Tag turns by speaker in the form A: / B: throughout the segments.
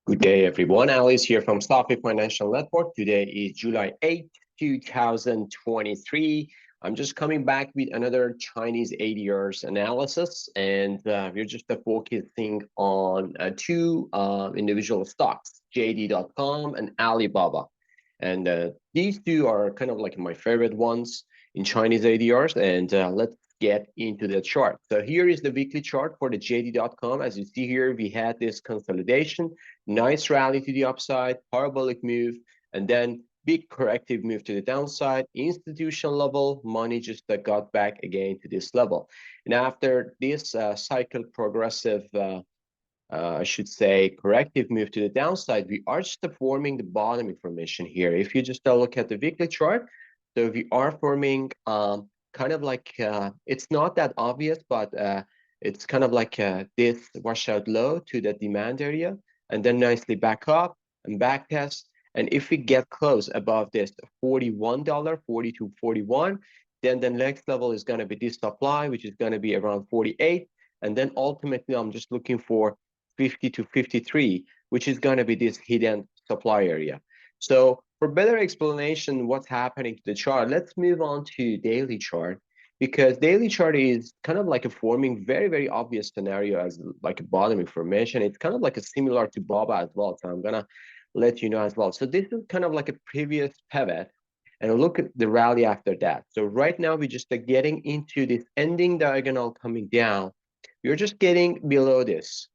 A: Good day, everyone. Alice here from Safi Financial Network. Today is July 8th, 2023. I'm just coming back with another Chinese ADRs analysis, and we're just focusing on two individual stocks, JD.com and Alibaba. And these two are kind of like my favorite ones in Chinese ADRs. And let's get into the chart. So here is the weekly chart for the JD.com. As you see here, we had this consolidation. Nice rally to the upside, parabolic move, and then big corrective move to the downside. Institutional level, money just got back again to this level. And after this cycle progressive, I should say, corrective move to the downside, we are just forming the bottom information here. If you just look at the weekly chart, so we are forming kind of like, it's not that obvious, but it's kind of like this washout low to the demand area, and then nicely back up and back test. And if we get close above this $41, 42, 41, then the next level is going to be this supply, which is going to be around 48. And then ultimately, I'm just looking for 50 to 53, which is going to be this hidden supply area. So for better explanation, what's happening to the chart, let's move on to daily chart, because daily chart is kind of like a forming very, very obvious scenario as like a bottom information. It's kind of like a similar to BABA as well. So I'm going to let you know as well. So this is kind of like a previous pivot, and look at the rally after that. So right now we're just getting into this ending diagonal coming down. We're just getting below this,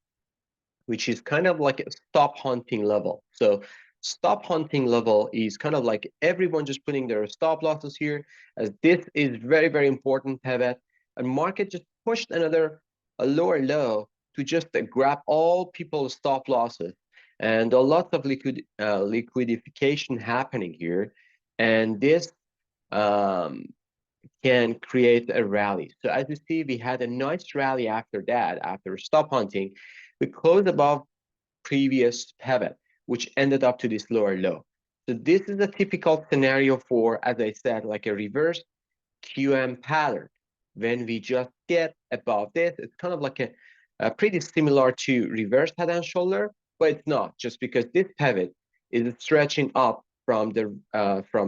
A: which is kind of like a stop hunting level. So stop hunting level is kind of like everyone just putting their stop losses here, as this is very, very important pivot. And market just pushed another a lower low to just grab all people's stop losses. And a lot of liquidification happening here. And this um, can create a rally. So as you see, we had a nice rally after that, after stop hunting. We closed above previous pivot, which ended up to this lower low. So this is a typical scenario for, as I said, like a reverse QM pattern. When we just get above this, it's kind of like a pretty similar to reverse head and shoulder, but it's not, just because this pivot is stretching up from the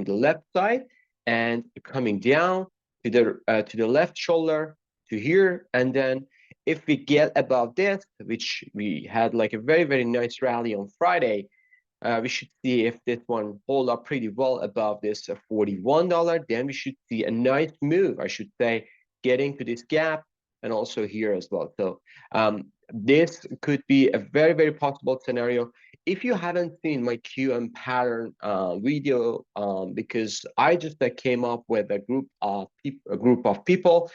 A: left side and coming down to the left shoulder to here. And then if we get above this, which we had like a very, very nice rally on Friday, we should see if this one hold up pretty well above this $41. Then we should see a nice move, I should say, getting to this gap, and also here as well. So this could be a very, very possible scenario. If you haven't seen my QM pattern video, because I just came up with a group of people,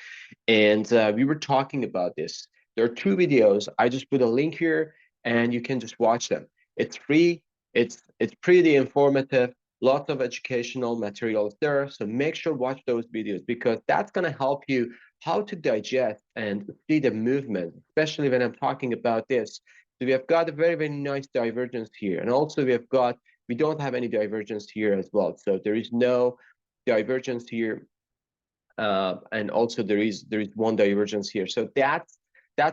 A: and we were talking about this. There are two videos. I just put a link here, and you can just watch them. It's free. It's pretty informative. Lots of educational materials there. So make sure watch those videos, because that's gonna help you how to digest and see the movement, especially when I'm talking about this. So we have got a very, very nice divergence here, and also we don't have any divergence here as well. So there is no divergence here, and also there is one divergence here. So that's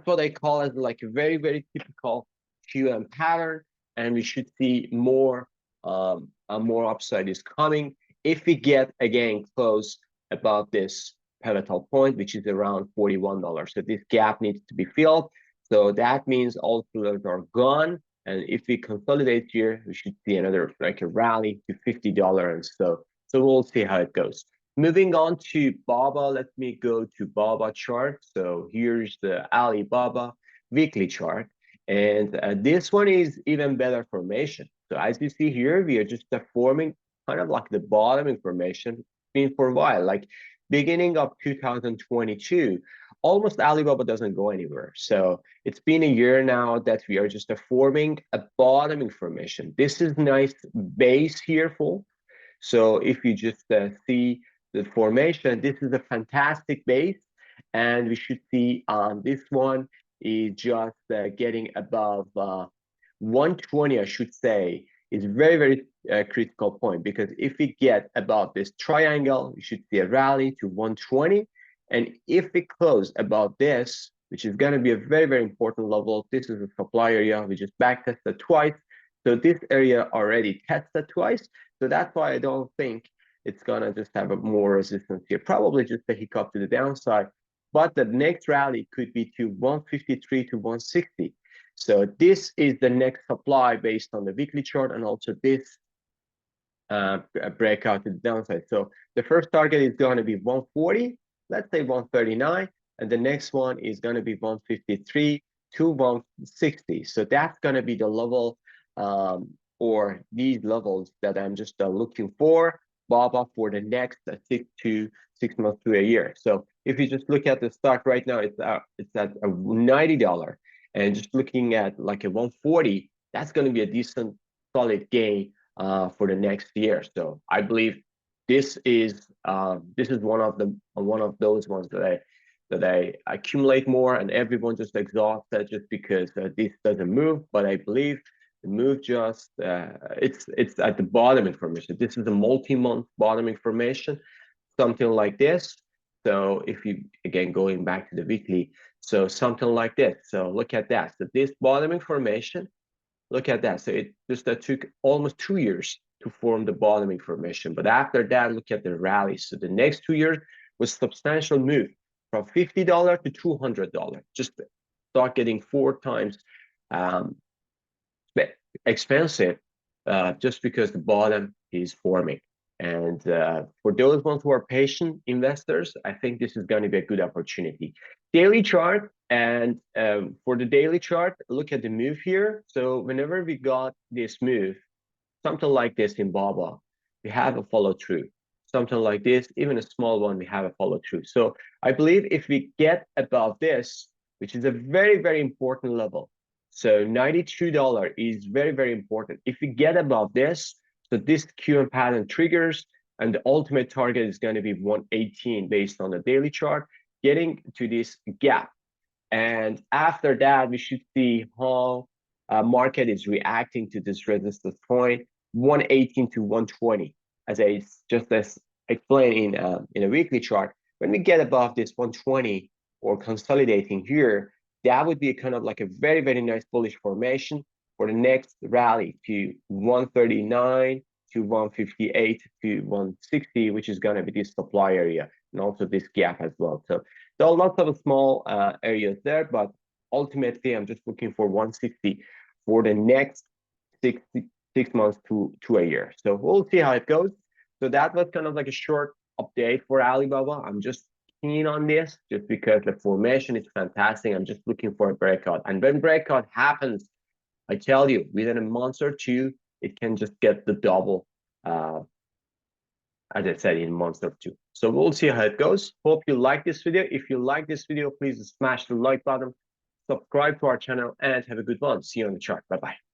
A: what I call as like a very, very typical QM pattern, and we should see more upside is coming if we get again close above this pivotal point, which is around $41. So this gap needs to be filled. So that means all fillers are gone. And if we consolidate here, we should see another like a rally to $50. And so we'll see how it goes. Moving on to Baba, let me go to Baba chart. So here's the Alibaba weekly chart. And this one is even better formation. So as you see here, we are just forming kind of like the bottom information been for a while, like beginning of 2022. Almost Alibaba doesn't go anywhere. So it's been a year now that we are just forming a bottom information. This is nice base here, full. So if you just see the formation, this is a fantastic base, and we should see this one is just getting above 120, I should say, is very, very critical point, because if we get above this triangle, we should see a rally to 120. And if we close above this, which is going to be a very, very important level, this is a supply area. We just backtested twice. So this area already tested twice. So that's why I don't think it's gonna just have a more resistance here. Probably just a hiccup to the downside. But the next rally could be to 153 to 160. So this is the next supply based on the weekly chart, and also this breakout to the downside. So the first target is going to be 140, let's say 139, and the next one is going to be 153 to 160. So that's going to be the level or these levels that I'm just looking for, BABA, for the next 6 months to a year. So if you just look at the stock right now, it's at a $90, and just looking at like a 140, that's going to be a decent solid gain for the next year. So I believe this is one of those ones that I accumulate more, and everyone just exhausted just because this doesn't move. But I believe the move just it's at the bottom information. This is a multi-month bottom information, something like this. So if you, again, going back to the weekly, so something like this. So look at that. So this bottom information, look at that. So it just took almost 2 years to form the bottom information. But after that, look at the rally. So the next 2 years was substantial move from $50 to $200. Just start getting 4 times um, expensive just because the bottom is forming. And for those ones who are patient investors, I think this is going to be a good opportunity. Daily chart, and for the daily chart, look at the move here. So whenever we got this move, something like this in BABA, we have a follow through. Something like this, even a small one, we have a follow through. So I believe if we get above this, which is a very, very important level, so $92 is very, very important. If we get above this, so this QM pattern triggers, and the ultimate target is going to be 118 based on the daily chart, getting to this gap. And after that, we should see how market is reacting to this resistance point, 118 to 120. As I just explained in a weekly chart, when we get above this 120 or consolidating here, that would be kind of like a very, very nice bullish formation for the next rally to 139 to 158 to 160, which is going to be this supply area, and also this gap as well. So there are lots of small areas there, but ultimately I'm just looking for 160 for the next 6 months to a year. So we'll see how it goes. So that was kind of like a short update for Alibaba. I'm just keen on this just because the formation is fantastic. I'm just looking for a breakout. And when breakout happens, I tell you, within a month or two, it can just get the double, as I said, in a month or two. So we'll see how it goes. Hope you like this video. If you like this video, please smash the like button, subscribe to our channel, and have a good one. See you on the chart. Bye-bye.